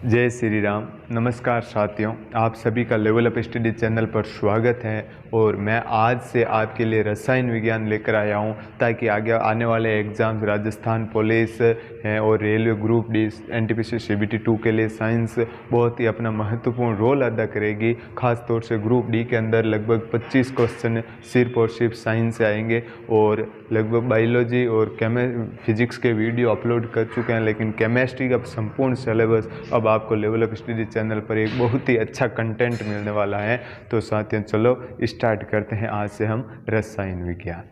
जय श्री राम। नमस्कार साथियों, आप सभी का लेवल अप स्टडी चैनल पर स्वागत है। और मैं आज से आपके लिए रसायन विज्ञान लेकर आया हूं ताकि आगे आने वाले एग्ज़ाम्स राजस्थान पुलिस हैं और railway group D NTPC CBT 2 के लिए साइंस बहुत ही अपना महत्वपूर्ण रोल अदा करेगी। खास तौर से ग्रुप डी के अंदर लगभग 25 क्वेश्चन सिर्फ और सिर्फ साइंस से आएंगे और लगभग बायोलॉजी और फिजिक्स के वीडियो अपलोड कर चुके हैं, लेकिन केमिस्ट्री का संपूर्ण सिलेबस अब आपको लेवल अप स्टडी चैनल पर एक बहुत ही अच्छा कंटेंट मिलने वाला है। तो साथियों चलो स्टार्ट करते हैं आज से हम रसायन विज्ञान।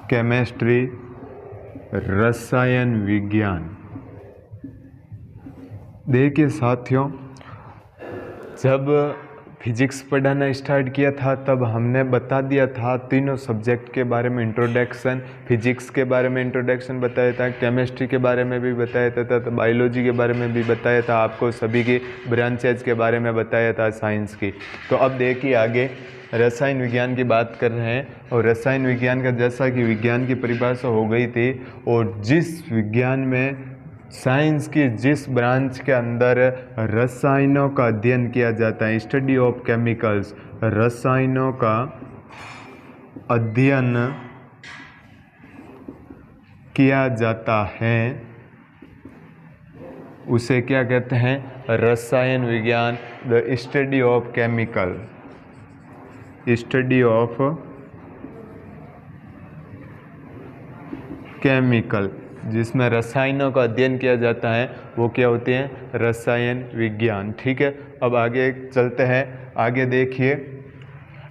केमिस्ट्री, रसायन विज्ञान। देखिए साथियों, जब फिजिक्स पढ़ाना स्टार्ट किया था तब हमने बता दिया था तीनों सब्जेक्ट के बारे में इंट्रोडक्शन, फिजिक्स के बारे में इंट्रोडक्शन बताया था, केमिस्ट्री के बारे में भी बताया था, तो बायोलॉजी के बारे में भी बताया था, आपको सभी की ब्रांचेज के बारे में बताया था साइंस की। तो अब देखिए आगे रसायन विज्ञान की बात कर रहे हैं। और रसायन विज्ञान का जैसा कि विज्ञान की परिभाषा हो गई थी, और जिस विज्ञान में साइंस की जिस ब्रांच के अंदर रसायनों का अध्ययन किया जाता है, स्टडी ऑफ केमिकल्स, रसायनों का अध्ययन किया जाता है, उसे क्या कहते हैं? रसायन विज्ञान। The study of chemical, study of chemical, जिसमें रसायनों का अध्ययन किया जाता है वो क्या होते हैं? रसायन विज्ञान। ठीक है, अब आगे चलते हैं। आगे देखिए,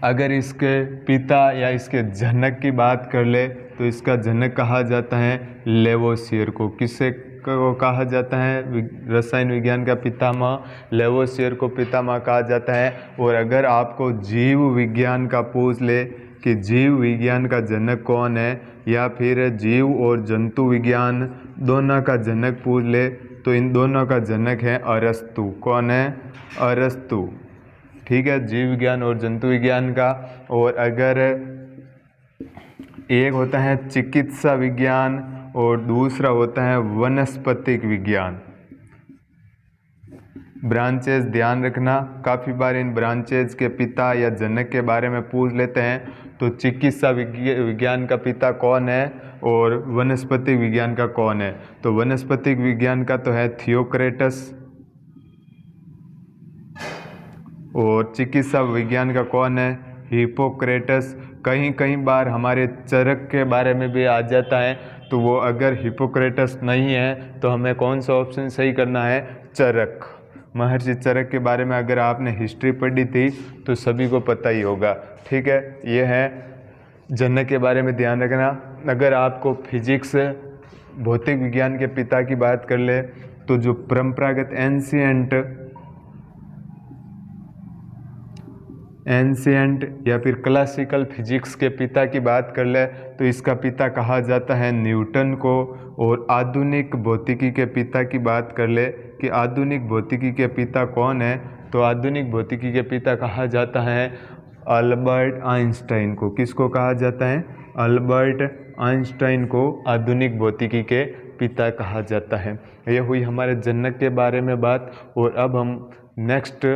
अगर इसके पिता या इसके जनक की बात कर ले तो इसका जनक कहा जाता है लेवोसियर को। किससे को कहा जाता है? रसायन विज्ञान का पितामह लेवोसियर को पितामह कहा जाता है। और अगर आपको जीव विज्ञान का पूछ ले कि जीव विज्ञान का जनक कौन है, या फिर जीव और जंतु विज्ञान दोनों का जनक पूछ ले, तो इन दोनों का जनक है अरस्तु। कौन है? अरस्तु। ठीक है, जीव विज्ञान और जंतु विज्ञान का। और अगर एक होता है चिकित्सा विज्ञान और दूसरा होता है वनस्पतिक विज्ञान। ब्रांचेज ध्यान रखना, काफ़ी बार इन ब्रांचेज के पिता या जनक के बारे में पूछ लेते हैं। तो चिकित्सा विज्ञान का पिता कौन है और वनस्पतिक विज्ञान का कौन है? तो वनस्पतिक विज्ञान का तो है थियोक्रेटस, और चिकित्सा विज्ञान का कौन है? हिपोक्रेटस। कहीं कहीं बार हमारे चरक के बारे में भी आ जाता है, तो वो अगर हिपोक्रेटस नहीं है तो हमें कौन सा ऑप्शन सही करना है? चरक। महर्षि चरक के बारे में अगर आपने हिस्ट्री पढ़ी थी तो सभी को पता ही होगा। ठीक है, ये है जनक के बारे में ध्यान रखना। अगर आपको फिजिक्स भौतिक विज्ञान के पिता की बात कर ले तो जो परंपरागत एंशियंट या फिर क्लासिकल फिजिक्स के पिता की बात कर ले तो इसका पिता कहा जाता है न्यूटन को। और आधुनिक भौतिकी के पिता की बात कर ले कि आधुनिक भौतिकी के पिता कौन है, तो आधुनिक भौतिकी के पिता कहा जाता है अल्बर्ट आइंस्टाइन को। किसको कहा जाता है? अल्बर्ट आइंस्टाइन को आधुनिक भौतिकी के पिता कहा जाता है। यह हुई हमारे जनक के बारे में बात। और अब हम नेक्स्ट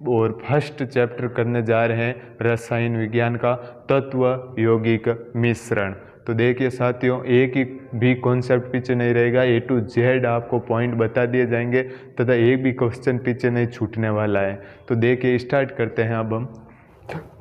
और फर्स्ट चैप्टर करने जा रहे हैं रसायन विज्ञान का, तत्व यौगिक मिश्रण। तो देखिए साथियों, एक ही भी कॉन्सेप्ट पीछे नहीं रहेगा, A to Z आपको पॉइंट बता दिए जाएंगे तथा एक भी क्वेश्चन पीछे नहीं छूटने वाला है। तो देखिए स्टार्ट करते हैं। अब हम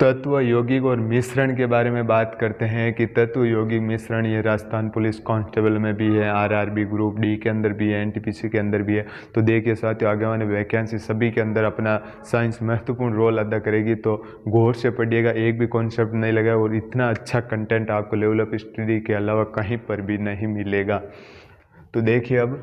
तत्व यौगिक और मिश्रण के बारे में बात करते हैं कि तत्व यौगिक मिश्रण ये राजस्थान पुलिस कांस्टेबल में भी है, आरआरबी ग्रुप डी के अंदर भी है, एनटीपीसी के अंदर भी है। तो देखिए साथियों, आगे वाले वैकेंसी सभी के अंदर अपना साइंस महत्वपूर्ण रोल अदा करेगी, तो गौर से पढ़िएगा, एक भी कॉन्सेप्ट नहीं लगा। और इतना अच्छा कंटेंट आपको लेवल अप स्टडी के अलावा कहीं पर भी नहीं मिलेगा। तो देखिए, अब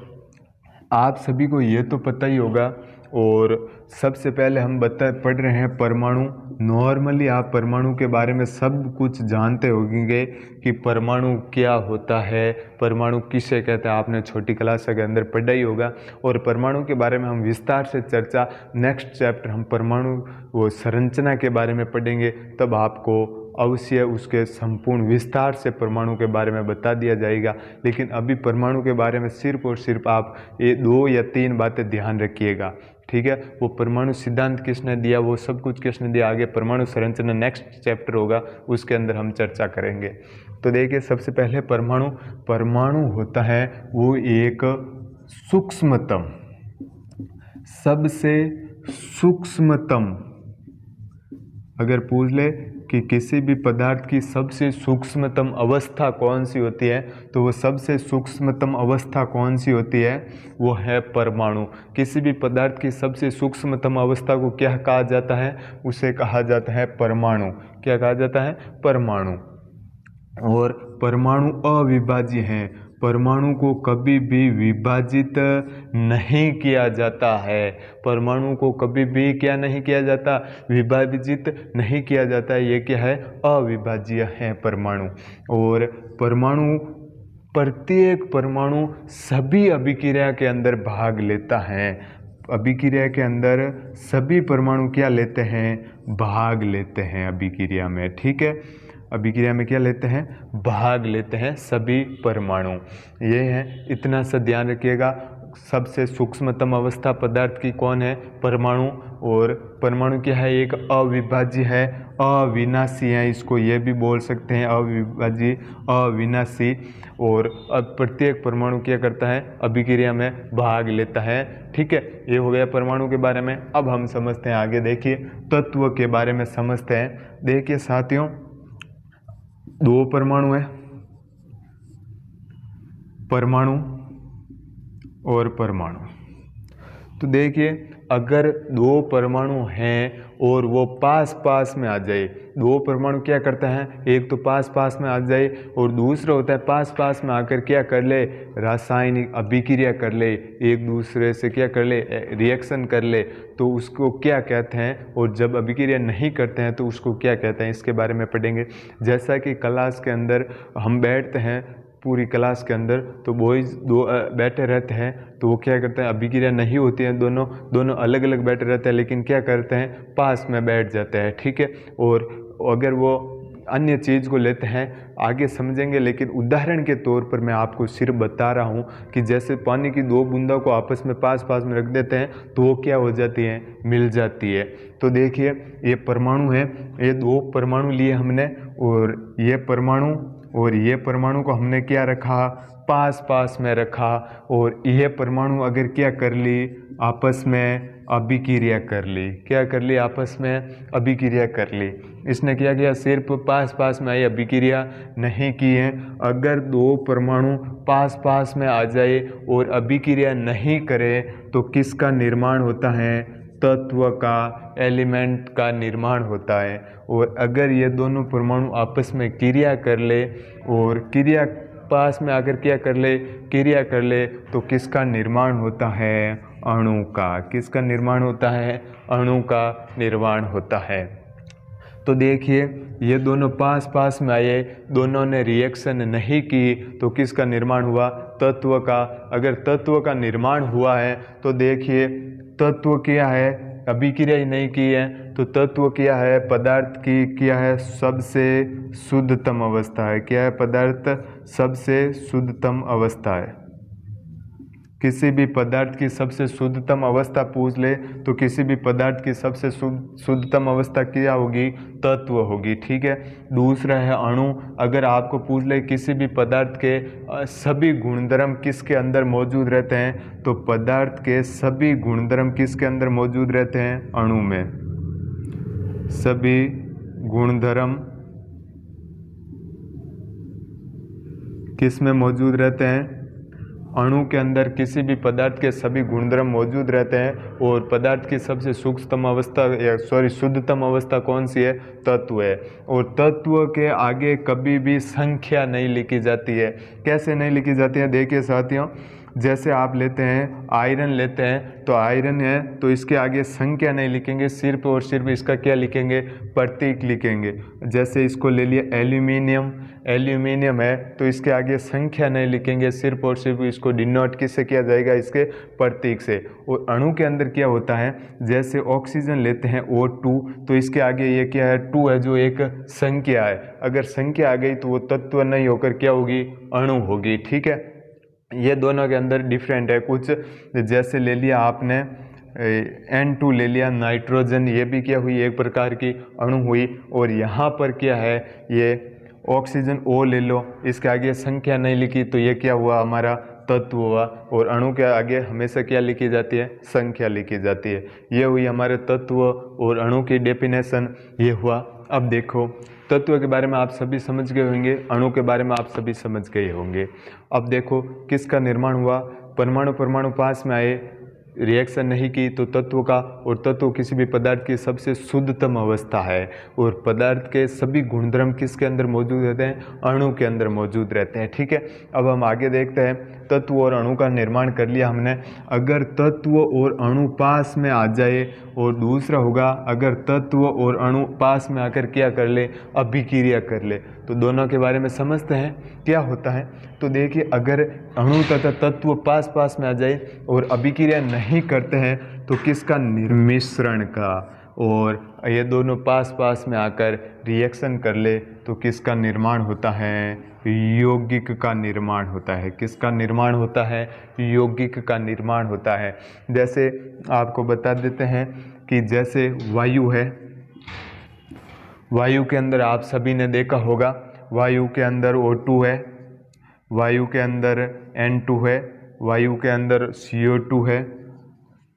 आप सभी को ये तो पता ही होगा, और सबसे पहले हम पढ़ रहे हैं परमाणु। नॉर्मली आप परमाणु के बारे में सब कुछ जानते होंगे कि परमाणु क्या होता है, परमाणु किसे कहते हैं, आपने छोटी क्लास के अंदर पढ़ा ही होगा। और परमाणु के बारे में हम विस्तार से चर्चा नेक्स्ट चैप्टर हम परमाणु वो संरचना के बारे में पढ़ेंगे, तब आपको अवश्य उसके संपूर्ण विस्तार से परमाणु के बारे में बता दिया जाएगा। लेकिन अभी परमाणु के बारे में सिर्फ और सिर्फ आप ये 2 या 3 बातें ध्यान रखिएगा, ठीक है। वो परमाणु सिद्धांत किसने दिया, वो सब कुछ किसने दिया, आगे परमाणु संरचना नेक्स्ट चैप्टर होगा, उसके अंदर हम चर्चा करेंगे। तो देखिए सबसे पहले परमाणु होता है वो एक सूक्ष्मतम, सबसे सूक्ष्मतम, अगर पूछ ले कि किसी भी पदार्थ की सबसे सूक्ष्मतम अवस्था कौन सी होती है, तो वो सबसे सूक्ष्मतम अवस्था कौन सी होती है, वो है परमाणु। किसी भी पदार्थ की सबसे सूक्ष्मतम अवस्था को क्या कहा जाता है, उसे कहा जाता है परमाणु। क्या कहा जाता है, परमाणु। और परमाणु अविभाज्य हैं, परमाणु को कभी भी विभाजित नहीं किया जाता है, परमाणु को कभी भी क्या नहीं किया जाता, विभाजित नहीं किया जाता है। ये क्या है, अविभाज्य है परमाणु। और परमाणु, प्रत्येक परमाणु सभी अभिक्रिया के अंदर भाग लेता है। अभिक्रिया के अंदर सभी परमाणु क्या लेते हैं, भाग लेते हैं अभिक्रिया में, ठीक है। अभिक्रिया में क्या लेते हैं, भाग लेते हैं सभी परमाणु। ये है, इतना सा ध्यान रखिएगा। सबसे सूक्ष्मतम अवस्था पदार्थ की कौन है, परमाणु। और परमाणु क्या है, एक अविभाज्य है, अविनाशी है, इसको ये भी बोल सकते हैं अविभाज्य, अविनाशी। और अब प्रत्येक परमाणु क्या करता है, अभिक्रिया में भाग लेता है, ठीक है। ये हो गया परमाणु के बारे में। अब हम समझते हैं आगे, देखिए तत्व के बारे में समझते हैं। देखिए साथियों, 2 परमाणु है, परमाणु और परमाणु। तो देखिए अगर 2 परमाणु हैं और वो पास पास में आ जाए, 2 परमाणु क्या करते हैं, एक तो पास पास में आ जाए और दूसरा होता है पास पास में आकर क्या कर ले, रासायनिक अभिक्रिया कर ले, एक दूसरे से क्या कर ले, रिएक्शन कर ले, तो उसको क्या कहते हैं। और जब अभिक्रिया नहीं करते हैं तो उसको क्या कहते हैं, इसके बारे में पढ़ेंगे। जैसा कि क्लास के अंदर हम बैठते हैं, पूरी क्लास के अंदर तो बॉयज़ 2 बैठे रहते हैं, तो वो क्या करते हैं, अभिक्रिया नहीं होती है, दोनों अलग अलग बैठे रहते हैं, लेकिन क्या करते हैं, पास में बैठ जाते हैं, ठीक है। और अगर वो अन्य चीज़ को लेते हैं, आगे समझेंगे, लेकिन उदाहरण के तौर पर मैं आपको सिर्फ बता रहा हूँ कि जैसे पानी की 2 बूंदों को आपस में पास पास में रख देते हैं तो वो क्या हो जाती हैं, मिल जाती है। तो देखिए ये परमाणु है, ये 2 परमाणु लिए हमने, और ये परमाणु और ये परमाणु को हमने क्या रखा, पास पास में रखा। और यह परमाणु अगर क्या कर ली, आपस में अभिक्रिया कर ली, क्या कर ली, आपस में अभिक्रिया कर ली। इसने क्या किया, सिर्फ पास पास में आई, अभिक्रिया नहीं की है। अगर 2 परमाणु पास पास में आ जाए और अभिक्रिया नहीं करे तो किसका निर्माण होता है, तत्व का, एलिमेंट का निर्माण होता है। और अगर ये दोनों परमाणु आपस में क्रिया कर ले और क्रिया पास में आकर क्या कर ले, क्रिया कर ले, तो किसका निर्माण होता है, अणु का। किसका निर्माण होता है, अणु का निर्माण होता है। तो देखिए ये दोनों पास पास में आए, दोनों ने रिएक्शन नहीं की, तो किसका निर्माण हुआ, तत्व का। अगर तत्व का निर्माण हुआ है तो देखिए तत्व क्या है, अभिक्रिया ही नहीं की है, तो तत्व क्या है, पदार्थ की क्या है, सबसे शुद्धतम अवस्था है। क्या है, पदार्थ सबसे शुद्धतम अवस्था है। किसी भी पदार्थ की सबसे शुद्धतम अवस्था पूछ ले तो किसी भी पदार्थ की सबसे शुद्धतम अवस्था क्या होगी, तत्व होगी, ठीक है। दूसरा है अणु। अगर आपको पूछ ले किसी भी पदार्थ के सभी गुणधर्म किसके अंदर मौजूद रहते हैं, तो पदार्थ के सभी गुणधर्म किसके अंदर मौजूद रहते हैं, अणु में। सभी गुणधर्म किस में मौजूद रहते हैं, अणु के अंदर किसी भी पदार्थ के सभी गुणधर्म मौजूद रहते हैं। और पदार्थ की सबसे सूक्ष्मतम अवस्था शुद्धतम अवस्था कौन सी है, तत्व है। और तत्व के आगे कभी भी संख्या नहीं लिखी जाती है। कैसे नहीं लिखी जाती है, देखिए साथियों, जैसे आप लेते हैं आयरन लेते हैं तो आयरन है तो इसके आगे संख्या नहीं लिखेंगे, सिर्फ और सिर्फ इसका क्या लिखेंगे, प्रतीक लिखेंगे। जैसे इसको ले लिया एल्यूमिनियम, एल्यूमिनियम है तो इसके आगे संख्या नहीं लिखेंगे, सिर्फ और सिर्फ इसको डिनोट किससे किया जाएगा, इसके प्रतीक से। और अणु के अंदर क्या होता है, जैसे ऑक्सीजन लेते हैं O2 तो इसके आगे ये क्या है, 2 है जो एक संख्या है। अगर संख्या आ गई तो वो तत्व नहीं होकर क्या होगी, अणु होगी। ठीक है, ये दोनों के अंदर डिफरेंट है कुछ। जैसे ले लिया आपने N2 ले लिया नाइट्रोजन, ये भी क्या हुई, एक प्रकार की अणु हुई। और यहाँ पर क्या है, ये ऑक्सीजन O ले लो, इसके आगे संख्या नहीं लिखी तो ये क्या हुआ, हमारा तत्व हुआ। और अणु के आगे हमेशा क्या लिखी जाती है, संख्या लिखी जाती है। ये हुई हमारे तत्व और अणु की डेफिनेशन, ये हुआ। अब देखो तत्व के बारे में आप सभी समझ गए होंगे, अणु के बारे में आप सभी समझ गए होंगे। अब देखो किसका निर्माण हुआ, परमाणु परमाणु पास में आए, रिएक्शन नहीं की तो तत्व का, और तत्व किसी भी पदार्थ की सबसे शुद्धतम अवस्था है। और पदार्थ के सभी गुणधर्म किसके अंदर मौजूद रहते हैं, अणु के अंदर मौजूद रहते हैं। ठीक है, अब हम आगे देखते हैं। तत्व और अणु का निर्माण कर लिया हमने। अगर तत्व और अणु पास में आ जाए, और दूसरा होगा अगर तत्व और अणु पास में आकर क्या कर ले, अभिक्रिया कर ले। तो दोनों के बारे में समझते हैं क्या होता है। तो देखिए अगर अणु तथा तत्व पास पास में आ जाए और अभिक्रिया नहीं करते हैं तो किसका, मिश्रण का। और ये दोनों पास पास में आकर रिएक्शन कर ले तो किसका निर्माण होता है, यौगिक का निर्माण होता है। किसका निर्माण होता है, यौगिक का निर्माण होता है। जैसे आपको बता देते हैं कि जैसे वायु है, वायु के अंदर आप सभी ने देखा होगा, वायु के अंदर O2 है, वायु के अंदर N2 है, वायु के अंदर CO2 है।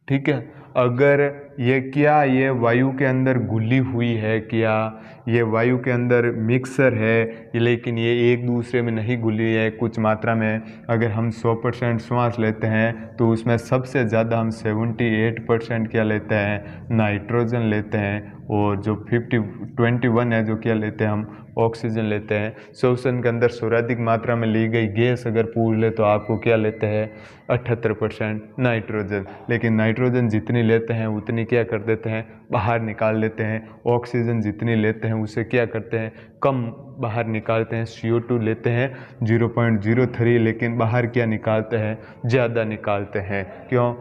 ठीक है, अगर ये क्या, ये वायु के अंदर घुली हुई है, क्या ये वायु के अंदर मिक्सर है, लेकिन ये एक दूसरे में नहीं घुली है, कुछ मात्रा में। अगर हम 100% श्वास लेते हैं तो उसमें सबसे ज़्यादा हम 78% क्या लेते हैं, नाइट्रोजन लेते हैं। और जो 21 है जो क्या लेते हैं, हम ऑक्सीजन लेते हैं। श्वसन के अंदर सर्वाधिक मात्रा में ली गई गैस अगर पूछ ले तो आपको क्या लेते हैं, 78% नाइट्रोजन। लेकिन नाइट्रोजन जितनी लेते हैं उतनी क्या कर देते हैं, बाहर निकाल लेते हैं। ऑक्सीजन जितनी लेते हैं उसे क्या करते हैं, कम बाहर निकालते हैं। CO2 लेते हैं 0.03, लेकिन बाहर क्या निकालते हैं, ज़्यादा निकालते हैं। क्यों,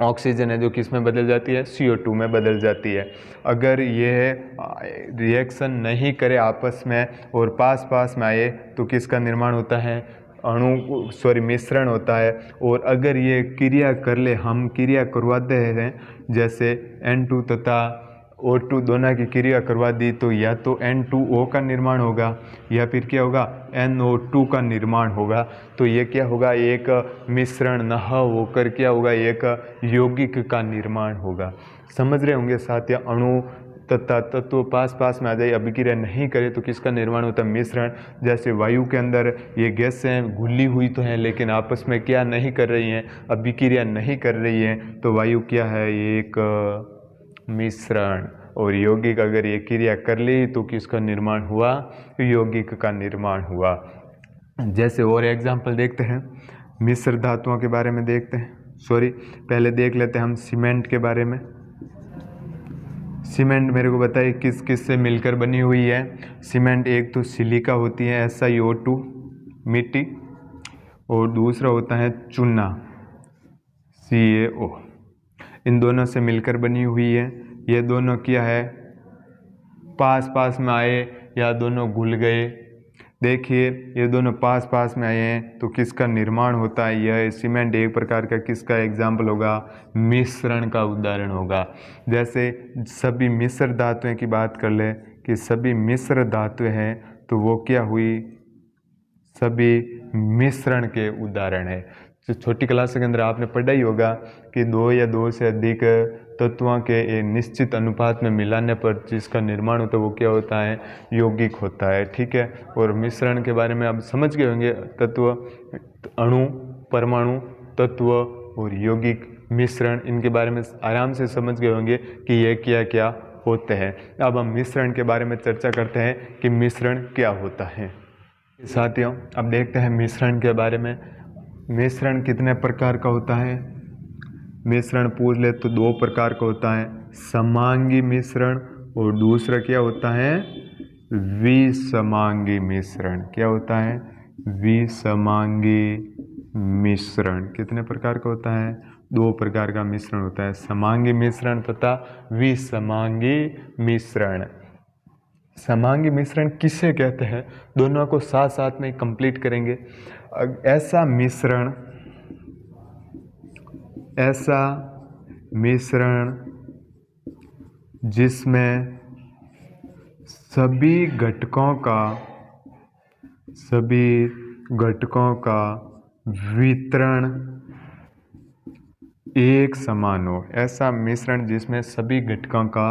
ऑक्सीजन है जो किस में बदल जाती है, CO2 में बदल जाती है। अगर ये रिएक्शन नहीं करे आपस में और पास पास में आए तो किसका निर्माण होता है, मिश्रण होता है। और अगर ये क्रिया कर ले, हम क्रिया करवाते हैं, जैसे N2 तथा O2 दोनों की क्रिया करवा दी तो या तो N2O का निर्माण होगा या फिर क्या होगा, NO2 का निर्माण होगा। तो ये क्या होगा, एक मिश्रण न होकर क्या होगा, एक यौगिक का निर्माण होगा। समझ रहे होंगे साथियों, अणु तथा तत्व पास पास में आ जाए, अभिक्रिया नहीं करे तो किसका निर्माण होता है, मिश्रण। जैसे वायु के अंदर ये गैसें घुली हुई तो हैं लेकिन आपस में क्या नहीं कर रही हैं, अभिक्रिया नहीं कर रही हैं, तो वायु क्या है, एक मिश्रण। और यौगिक अगर ये क्रिया कर ली तो किसका निर्माण हुआ, यौगिक का निर्माण हुआ। जैसे और एग्जाम्पल देखते हैं, मिश्र धातुओं के बारे में देखते हैं। पहले देख लेते हैं हम सीमेंट के बारे में। सीमेंट मेरे को बताइए किस किस से मिलकर बनी हुई है। सीमेंट एक तो सिलिका होती है, SiO2 मिट्टी, और दूसरा होता है चूना, CaO। इन दोनों से मिलकर बनी हुई है। ये दोनों क्या है, पास पास में आए या दोनों घुल गए। देखिए ये दोनों पास पास में आए हैं तो किसका निर्माण होता है, यह सीमेंट एक प्रकार का किसका एग्जाम्पल होगा, मिश्रण का उदाहरण होगा। जैसे सभी मिश्र धातुएं की बात कर ले कि सभी मिश्र धातुएं हैं तो वो क्या हुई, सभी मिश्रण के उदाहरण है। तो छोटी क्लास के अंदर आपने पढ़ा ही होगा कि 2 या 2 से अधिक तत्वों के एक निश्चित अनुपात में मिलाने पर जिसका निर्माण होता है वो क्या होता है, यौगिक होता है। ठीक है, और मिश्रण के बारे में आप समझ गए होंगे, तत्व, अणु, परमाणु, तत्व और यौगिक, मिश्रण, इनके बारे में आराम से समझ गए होंगे कि ये क्या क्या होते हैं। अब हम मिश्रण के बारे में चर्चा करते हैं कि मिश्रण क्या होता है। साथियों अब देखते हैं मिश्रण के बारे में। मिश्रण कितने प्रकार का होता है? मिश्रण पूछ ले तो दो प्रकार का होता है, समांगी मिश्रण और दूसरा क्या होता है? विसमांगी मिश्रण। क्या होता है? विसमांगी मिश्रण। कितने प्रकार का होता है? दो प्रकार का मिश्रण होता है, समांगी मिश्रण तथा विसमांगी मिश्रण। समांगी मिश्रण किसे कहते हैं? दोनों को साथ साथ में कंप्लीट करेंगे। ऐसा मिश्रण जिसमें सभी घटकों का वितरण एक समान हो। ऐसा मिश्रण जिसमें सभी घटकों का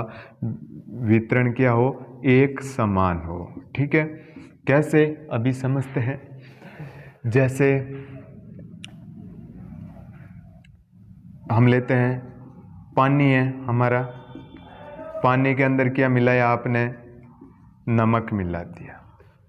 वितरण क्या हो? एक समान हो। ठीक है, कैसे अभी समझते हैं। जैसे हम लेते हैं पानी है हमारा, पानी के अंदर क्या मिलाया आपने? नमक मिला दिया।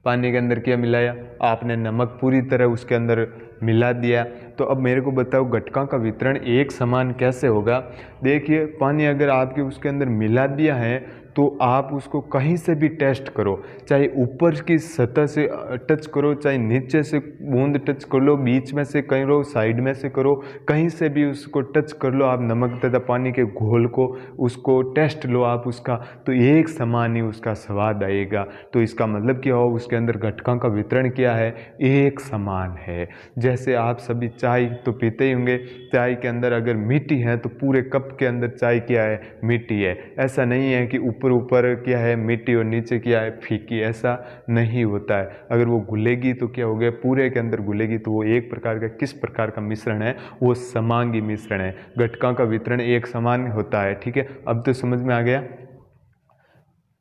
पानी के अंदर क्या मिलाया आपने? नमक पूरी तरह उसके अंदर मिला दिया। तो अब मेरे को बताओ घटकों का वितरण एक समान कैसे होगा? देखिए, पानी अगर आपके उसके अंदर मिला दिया है तो आप उसको कहीं से भी टेस्ट करो, चाहे ऊपर की सतह से टच करो, चाहे नीचे से बूंद टच कर लो, बीच में से करो, साइड में से करो, कहीं से भी उसको टच कर लो आप नमक तथा पानी के घोल को, उसको टेस्ट लो आप उसका, तो एक समान ही उसका स्वाद आएगा। तो इसका मतलब क्या हो? उसके अंदर घटकों का वितरण क्या है? एक समान है। जैसे आप सभी चाय तो पीते ही होंगे, चाय के अंदर अगर मिट्टी है तो पूरे कप के अंदर चाय क्या है? मिट्टी है। ऐसा नहीं है कि ऊपर क्या है? मिट्टी और नीचे क्या है? फीकी। ऐसा नहीं होता है। अगर वो घुलेगी तो क्या हो गया? पूरे के अंदर घुलेगी तो वो एक प्रकार का, किस प्रकार का मिश्रण है? वो समांगी मिश्रण है। घटकों का वितरण एक समान होता है। ठीक है, अब तो समझ में आ गया।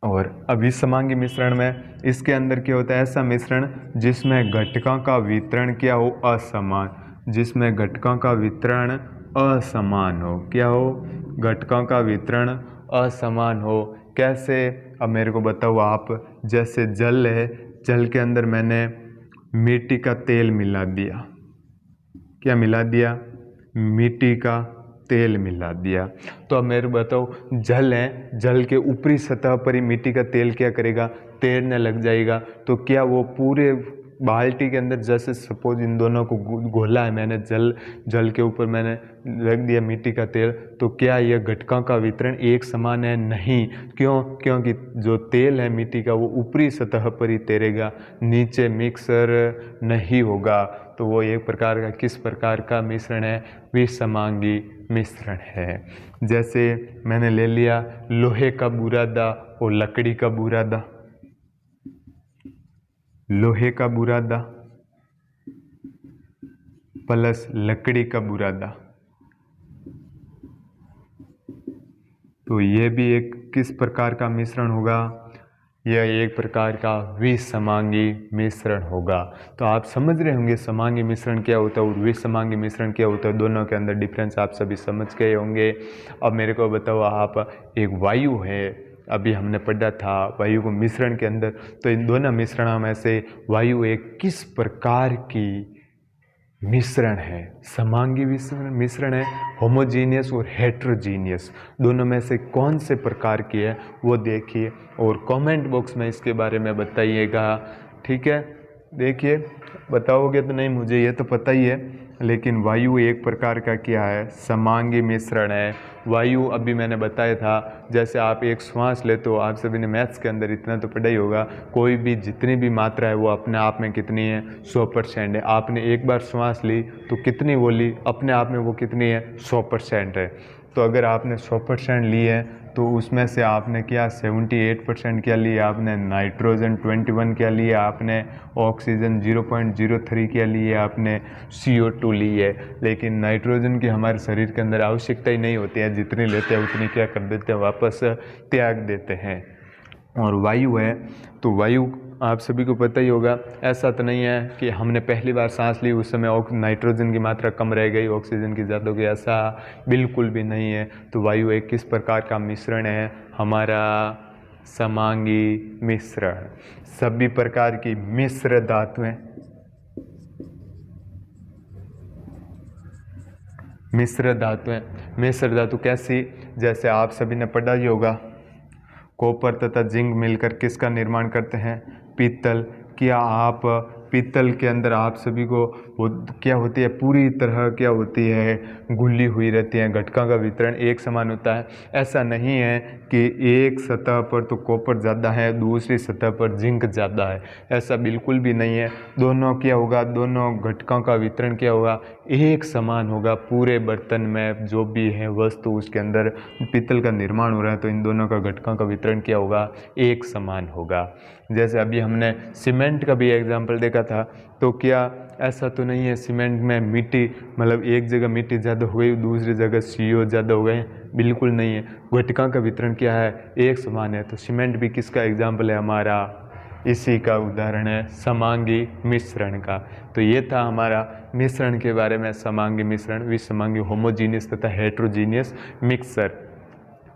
और अभिसमांगी मिश्रण में इसके अंदर क्या होता है? ऐसा मिश्रण जिसमें घटकों का वितरण क्या हो? असमान। जिसमें घटकों का वितरण असमान हो। क्या हो? घटकों का वितरण असमान हो। कैसे? अब मेरे को बताओ आप। जैसे जल है, जल के अंदर मैंने मिट्टी का तेल मिला दिया। क्या मिला दिया? मिट्टी का तेल मिला दिया। तो अब मेरे बताओ, जल है, जल के ऊपरी सतह पर ही मिट्टी का तेल क्या करेगा? तैरने लग जाएगा। तो क्या वो पूरे बाल्टी के अंदर, जैसे सपोज इन दोनों को घोला है मैंने, जल के ऊपर मैंने रख दिया मिट्टी का तेल, तो क्या यह घटकों का वितरण एक समान है? नहीं। क्यों? क्योंकि जो तेल है मिट्टी का वो ऊपरी सतह पर ही तैरेगा, नीचे मिक्सर नहीं होगा। तो वो एक प्रकार का, किस प्रकार का मिश्रण है? विसमांगी मिश्रण है। जैसे मैंने ले लिया लोहे का बुरादा और लकड़ी का बुरादा। लोहे का बुरादा प्लस लकड़ी का बुरादा, तो ये भी एक किस प्रकार का मिश्रण होगा? यह एक प्रकार का विसमांगी मिश्रण होगा। तो आप समझ रहे होंगे समांगी मिश्रण क्या होता है और विसमांगी मिश्रण क्या होता है। दोनों के अंदर डिफरेंस आप सभी समझ गए होंगे। अब मेरे को बताओ आप, एक वायु है, अभी हमने पढ़ा था वायु को मिश्रण के अंदर, तो इन दोनों मिश्रणों में से वायु एक किस प्रकार की मिश्रण है? समांगी मिश्रण है, होमोजीनियस और हेट्रोजीनियस, दोनों में से कौन से प्रकार की है वो देखिए और कमेंट बॉक्स में इसके बारे में बताइएगा। ठीक है, देखिए बताओगे तो नहीं, मुझे ये तो पता ही है, लेकिन वायु एक प्रकार का क्या है? समांगी मिश्रण है। वायु अभी मैंने बताया था, जैसे आप एक श्वास लेते हो, आप सभी ने मैथ्स के अंदर इतना तो पढ़ा ही होगा, कोई भी जितनी भी मात्रा है वो अपने आप में कितनी है? 100% है। आपने एक बार श्वास ली तो कितनी वो ली? अपने आप में वो कितनी है? 100% है। तो अगर आपने 100% ली है तो उसमें से आपने क्या 78% क्या लिया? आपने नाइट्रोजन 21 क्या लिया? आपने ऑक्सीजन 0.03 क्या लिया? आपने CO2 ली है। लेकिन नाइट्रोजन की हमारे शरीर के अंदर आवश्यकता ही नहीं होती है, जितनी लेते हैं उतनी क्या कर देते हैं? वापस त्याग देते हैं। और वायु है, तो वायु आप सभी को पता ही होगा, ऐसा तो नहीं है कि हमने पहली बार सांस ली उस समय नाइट्रोजन की मात्रा कम रह गई, ऑक्सीजन की ज़्यादा हो गई, ऐसा बिल्कुल भी नहीं है। तो वायु एक किस प्रकार का मिश्रण है? हमारा समांगी मिश्रण। सभी प्रकार की मिश्र धातुएं मिश्र धातुएं। मिश्र धातु कैसी, जैसे आप सभी ने पढ़ा ही होगा, कॉपर तथा जिंक मिलकर किसका निर्माण करते हैं, पीतल। क्या आप पीतल के अंदर आप सभी को वो क्या होती है, पूरी तरह क्या होती है, घुली हुई रहती है, घटकों का वितरण एक समान होता है। ऐसा नहीं है कि एक सतह पर तो कॉपर ज़्यादा है, दूसरी सतह पर जिंक ज़्यादा है, ऐसा बिल्कुल भी नहीं है। दोनों क्या होगा, दोनों घटकों का वितरण क्या होगा, एक समान होगा। पूरे बर्तन में जो भी है वस्तु उसके अंदर पीतल का निर्माण हो रहा है तो इन दोनों का घटकों का वितरण क्या होगा, एक समान होगा। जैसे अभी हमने सीमेंट का भी एग्जाम्पल देखा था, तो क्या ऐसा तो नहीं है सीमेंट में मिट्टी, मतलब एक जगह मिट्टी ज़्यादा हो गई दूसरी जगह CO ज़्यादा हो गए, बिल्कुल नहीं है। घटकों का वितरण क्या है, एक समान है। तो सीमेंट भी किसका एग्जाम्पल है हमारा, इसी का उदाहरण है समांगी मिश्रण का। तो ये था हमारा मिश्रण के बारे में, समांगी मिश्रण, विसमांगी, होमोजीनियस तथा हेट्रोजीनियस मिक्सर।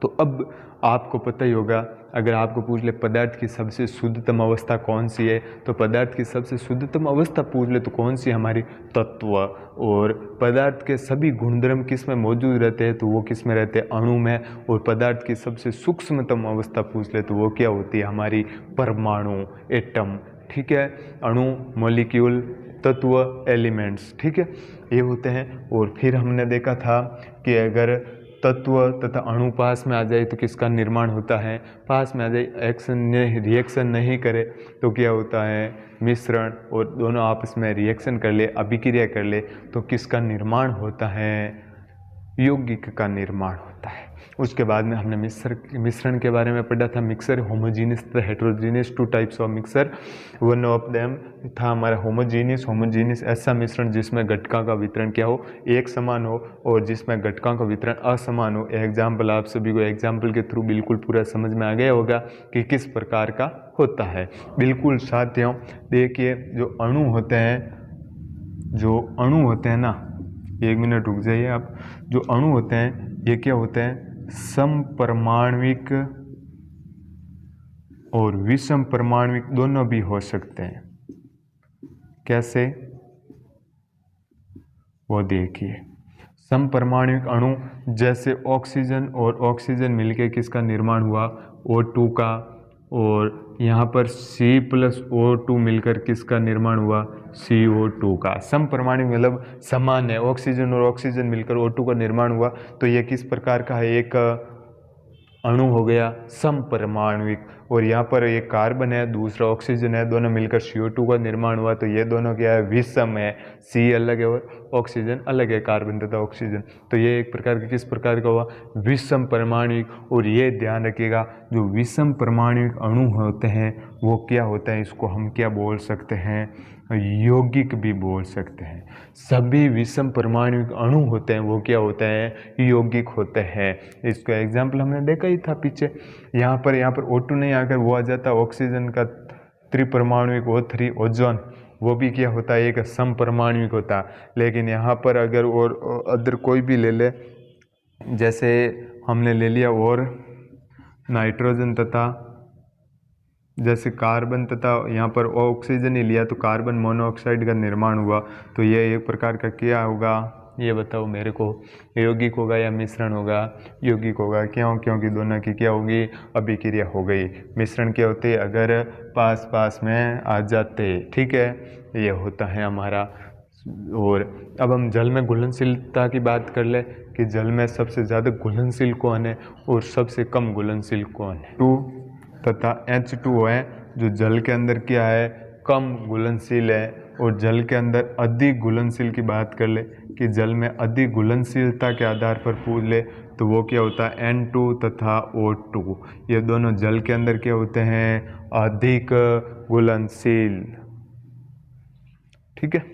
तो अब आपको पता ही होगा, अगर आपको पूछ ले पदार्थ की सबसे शुद्धतम अवस्था कौन सी है, तो पदार्थ की सबसे शुद्धतम अवस्था पूछ ले तो कौन सी, हमारी तत्व। और पदार्थ के सभी गुणधर्म किस में मौजूद रहते हैं, तो वो किस में रहते हैं, अणु में। और पदार्थ की सबसे सूक्ष्मतम अवस्था पूछ ले तो वो क्या होती है, हमारी परमाणु, एटम। ठीक है, अणु, मॉलिक्यूल, तत्व, एलिमेंट्स, ठीक है, ये होते हैं। और फिर हमने देखा था कि अगर तत्व तथा अणु पास में आ जाए तो किसका निर्माण होता है, पास में आ जाए, एक्शन रिएक्शन नहीं करे तो क्या होता है, मिश्रण। और दोनों आपस में रिएक्शन कर ले, अभिक्रिया कर ले तो किसका निर्माण होता है, यौगिक का निर्माण होता है। उसके बाद में हमने मिश्रण के बारे में पढ़ा था, मिक्सर, होमोजीनियस तथा heterogeneous, 2 types of mixer. One of them था हमारा होमोजीनियस। होमोजीनियस ऐसा मिश्रण जिसमें घटकों का वितरण क्या हो, एक समान हो, और जिसमें घटकों का वितरण असमान हो। एग्जाम्पल आप सभी को एग्जाम्पल के थ्रू बिल्कुल पूरा समझ में आ गया होगा कि किस प्रकार का होता है। बिल्कुल साथियों, देखिए जो अणु होते हैं ना, 1 मिनट रुक जाइए आप। जो अणु होते हैं ये क्या होते हैं, समपरमाण्विक और विषम परमाण्विक दोनों भी हो सकते हैं। कैसे, वो देखिए। समपरमाण्विक अणु जैसे ऑक्सीजन और ऑक्सीजन मिलके किसका निर्माण हुआ, O2 का। और यहाँ पर C+O2 मिलकर किसका निर्माण हुआ, CO2 का। समपरमाणु मतलब समान है, ऑक्सीजन और ऑक्सीजन मिलकर O2 का निर्माण हुआ। तो ये किस प्रकार का है, एक अणु हो गया समपरमाण्विक। और यहाँ पर एक कार्बन है, दूसरा ऑक्सीजन है, दोनों मिलकर CO2 का निर्माण हुआ। तो ये दोनों क्या है, विषम है, C अलग है और ऑक्सीजन अलग है, कार्बन तथा ऑक्सीजन। तो ये एक प्रकार का किस प्रकार का हुआ, विषम परमाणुक। और ये ध्यान रखिएगा, जो विषम परमाणुक अणु होते हैं वो क्या होता है, इसको हम क्या बोल सकते हैं, यौगिक भी बोल सकते हैं। सभी विषम परमाणुक अणु होते हैं वो क्या होते हैं, यौगिक होते हैं। इसका एग्जाम्पल हमने देखा ही था पीछे। यहाँ पर O2 नहीं आकर वो आ जाता ऑक्सीजन का त्रिपरमाणुक O3 ओजोन, वो भी क्या होता है, एक समपरमाणुक होता। लेकिन यहाँ पर अगर और अदर कोई भी ले ले, जैसे हमने ले लिया और नाइट्रोजन तथा जैसे कार्बन तथा यहाँ पर ऑक्सीजन ही लिया तो कार्बन मोनोऑक्साइड का निर्माण हुआ। तो ये एक प्रकार का क्या होगा, ये बताओ मेरे को, यौगिक होगा या मिश्रण होगा, यौगिक होगा। क्यों, क्योंकि दोनों की क्या होगी, अभिक्रिया हो गई। मिश्रण क्या होते हैं, अगर पास पास में आ जाते, ठीक है, ये होता है हमारा। और अब हम जल में घुलनशीलता की बात कर ले कि जल में सबसे ज़्यादा घुलनशील कौन है और सबसे कम घुलनशील कौन है। 2 तथा H2O है जो जल के अंदर क्या है, कम घुलनशील है। और जल के अंदर अधिक घुलनशील की बात कर ले कि जल में अधिक घुलनशीलता के आधार पर पूछ ले तो वो क्या होता है, N2 तथा O2। ये दोनों जल के अंदर क्या होते हैं, अधिक घुलनशील। ठीक है,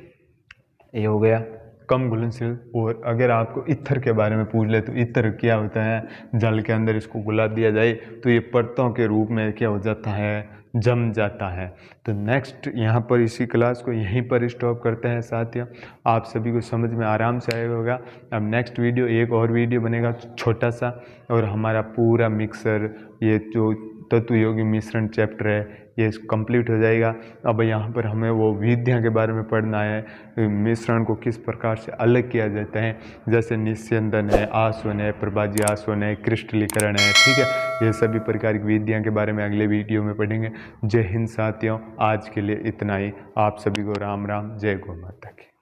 ये हो गया कम घुलनशील। और अगर आपको ईथर के बारे में पूछ ले तो ईथर क्या होता है, जल के अंदर इसको घुला दिया जाए तो ये परतों के रूप में क्या हो जाता है, जम जाता है। तो नेक्स्ट यहाँ पर इसी क्लास को यहीं पर स्टॉप करते हैं साथियों। आप सभी को समझ में आराम से आएगा होगा। अब नेक्स्ट वीडियो, एक और वीडियो बनेगा छोटा सा, और हमारा पूरा मिक्सर, ये जो तत्व योगी मिश्रण चैप्टर है ये कंप्लीट हो जाएगा। अब यहाँ पर हमें वो विधियाँ के बारे में पढ़ना है, मिश्रण को किस प्रकार से अलग किया जाता है, जैसे निस्यंदन है, आसवन है, प्रभाज्य आसवन है, क्रिस्टलीकरण है, ठीक है। ये सभी प्रकार की विधियाँ के बारे में अगले वीडियो में पढ़ेंगे। जय हिंद साथियों, आज के लिए इतना ही। आप सभी को राम राम, जय गौ माता की।